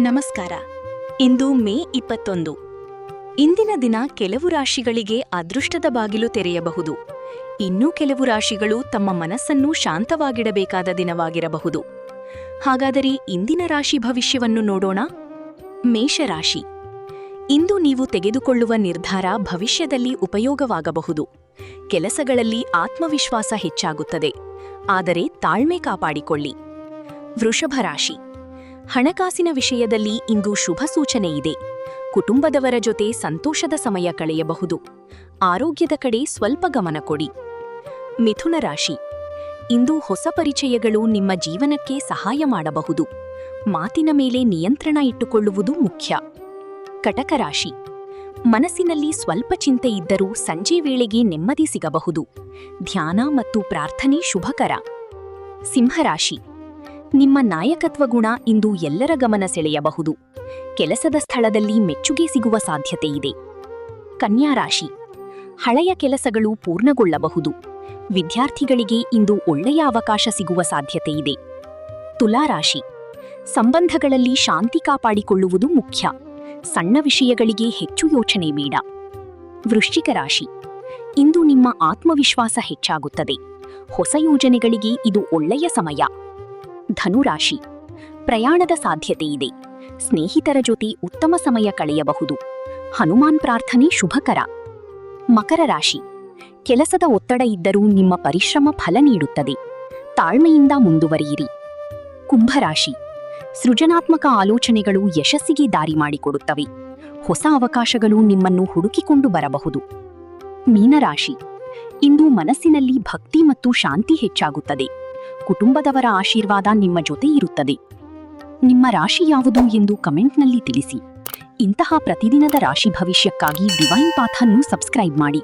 ನಮಸ್ಕಾರ. ಇಂದು ಮೇ 21. ಇಂದಿನ ದಿನ ಕೆಲವು ರಾಶಿಗಳಿಗೆ ಅದೃಷ್ಟದ ಬಾಗಿಲು ತೆರೆಯಬಹುದು. ಇನ್ನೂ ಕೆಲವು ರಾಶಿಗಳು ತಮ್ಮ ಮನಸ್ಸನ್ನು ಶಾಂತವಾಗಿಡಬೇಕಾದ ದಿನವಾಗಿರಬಹುದು. ಹಾಗಾದರೆ ಇಂದಿನ ರಾಶಿ ಭವಿಷ್ಯವನ್ನು ನೋಡೋಣ. ಮೇಷರಾಶಿ. ಇಂದು ನೀವು ತೆಗೆದುಕೊಳ್ಳುವ ನಿರ್ಧಾರ ಭವಿಷ್ಯದಲ್ಲಿ ಉಪಯೋಗವಾಗಬಹುದು. ಕೆಲಸಗಳಲ್ಲಿ ಆತ್ಮವಿಶ್ವಾಸ ಹೆಚ್ಚಾಗುತ್ತದೆ, ಆದರೆ ತಾಳ್ಮೆ ಕಾಪಾಡಿಕೊಳ್ಳಿ. ವೃಷಭ ರಾಶಿ. ಹಣಕಾಸಿನ ವಿಷಯದಲ್ಲಿ ಇಂದು ಶುಭ ಸೂಚನೆ ಇದೆ. ಕುಟುಂಬದವರ ಜೊತೆ ಸಂತೋಷದ ಸಮಯ ಕಳೆಯಬಹುದು. ಆರೋಗ್ಯದ ಕಡೆ ಸ್ವಲ್ಪ ಗಮನ ಕೊಡಿ. ಮಿಥುನ ರಾಶಿ. ಇಂದು ಹೊಸ ಪರಿಚಯಗಳು ನಿಮ್ಮ ಜೀವನಕ್ಕೆ ಸಹಾಯ ಮಾಡಬಹುದು. ಮಾತಿನ ಮೇಲೆ ನಿಯಂತ್ರಣ ಇಟ್ಟುಕೊಳ್ಳುವುದು ಮುಖ್ಯ. ಕಟಕ ರಾಶಿ. ಮನಸ್ಸಿನಲ್ಲಿ ಸ್ವಲ್ಪ ಚಿಂತೆ ಇದ್ದರೂ ಸಂಜೆ ವೇಳೆಗೆ ನೆಮ್ಮದಿ ಸಿಗಬಹುದು. ಧ್ಯಾನ ಮತ್ತು ಪ್ರಾರ್ಥನೆ ಶುಭಕರ. ಸಿಂಹರಾಶಿ. ನಿಮ್ಮ ನಾಯಕತ್ವ ಗುಣ ಇಂದು ಎಲ್ಲರ ಗಮನ ಸೆಳೆಯಬಹುದು. ಕೆಲಸದ ಸ್ಥಳದಲ್ಲಿ ಮೆಚ್ಚುಗೆ ಸಿಗುವ ಸಾಧ್ಯತೆಯಿದೆ. ಕನ್ಯಾ ರಾಶಿ. ಹಳೆಯ ಕೆಲಸಗಳು ಪೂರ್ಣಗೊಳ್ಳಬಹುದು. ವಿದ್ಯಾರ್ಥಿಗಳಿಗೆ ಇಂದು ಒಳ್ಳೆಯ ಅವಕಾಶ ಸಿಗುವ ಸಾಧ್ಯತೆಯಿದೆ. ತುಲಾ ರಾಶಿ. ಸಂಬಂಧಗಳಲ್ಲಿ ಶಾಂತಿ ಕಾಪಾಡಿಕೊಳ್ಳುವುದು ಮುಖ್ಯ. ಸಣ್ಣ ವಿಷಯಗಳಿಗೆ ಹೆಚ್ಚು ಯೋಚನೆ ಬೇಡ. ವೃಶ್ಚಿಕ ರಾಶಿ. ಇಂದು ನಿಮ್ಮ ಆತ್ಮವಿಶ್ವಾಸ ಹೆಚ್ಚಾಗುತ್ತದೆ. ಹೊಸ ಯೋಜನೆಗಳಿಗೆ ಇದು ಒಳ್ಳೆಯ ಸಮಯ. ಧನುರಾಶಿ. ಪ್ರಯಾಣದ ಸಾಧ್ಯತೆಯಿದೆ. ಸ್ನೇಹಿತರ ಜೊತೆ ಉತ್ತಮ ಸಮಯ ಕಳೆಯಬಹುದು. ಹನುಮಾನ್ ಪ್ರಾರ್ಥನೆ ಶುಭಕರ. ಮಕರ ರಾಶಿ. ಕೆಲಸದ ಒತ್ತಡ ಇದ್ದರೂ ನಿಮ್ಮ ಪರಿಶ್ರಮ ಫಲ ನೀಡುತ್ತದೆ. ತಾಳ್ಮೆಯಿಂದ ಮುಂದುವರಿಯಿರಿ. ಕುಂಭರಾಶಿ. ಸೃಜನಾತ್ಮಕ ಆಲೋಚನೆಗಳು ಯಶಸ್ಸಿಗೆ ದಾರಿ ಮಾಡಿಕೊಡುತ್ತವೆ. ಹೊಸ ಅವಕಾಶಗಳು ನಿಮ್ಮನ್ನು ಹುಡುಕಿಕೊಂಡು ಬರಬಹುದು. ಮೀನರಾಶಿ. ಇಂದು ಮನಸ್ಸಿನಲ್ಲಿ ಭಕ್ತಿ ಮತ್ತು ಶಾಂತಿ ಹೆಚ್ಚಾಗುತ್ತದೆ. ಕುಟುಂಬದವರ ಆಶೀರ್ವಾದ ನಿಮ್ಮ ಜೊತೆ ಇರುತ್ತದೆ. ನಿಮ್ಮ ರಾಶಿ ಯಾವುದು ಎಂದು ಕಮೆಂಟ್ನಲ್ಲಿ ತಿಳಿಸಿ. ಇಂತಹ ಪ್ರತಿದಿನದ ರಾಶಿ ಭವಿಷ್ಯಕ್ಕಾಗಿ ಡಿವೈನ್ ಪಾಥ್ ಅನ್ನು ಸಬ್ಸ್ಕ್ರೈಬ್ ಮಾಡಿ.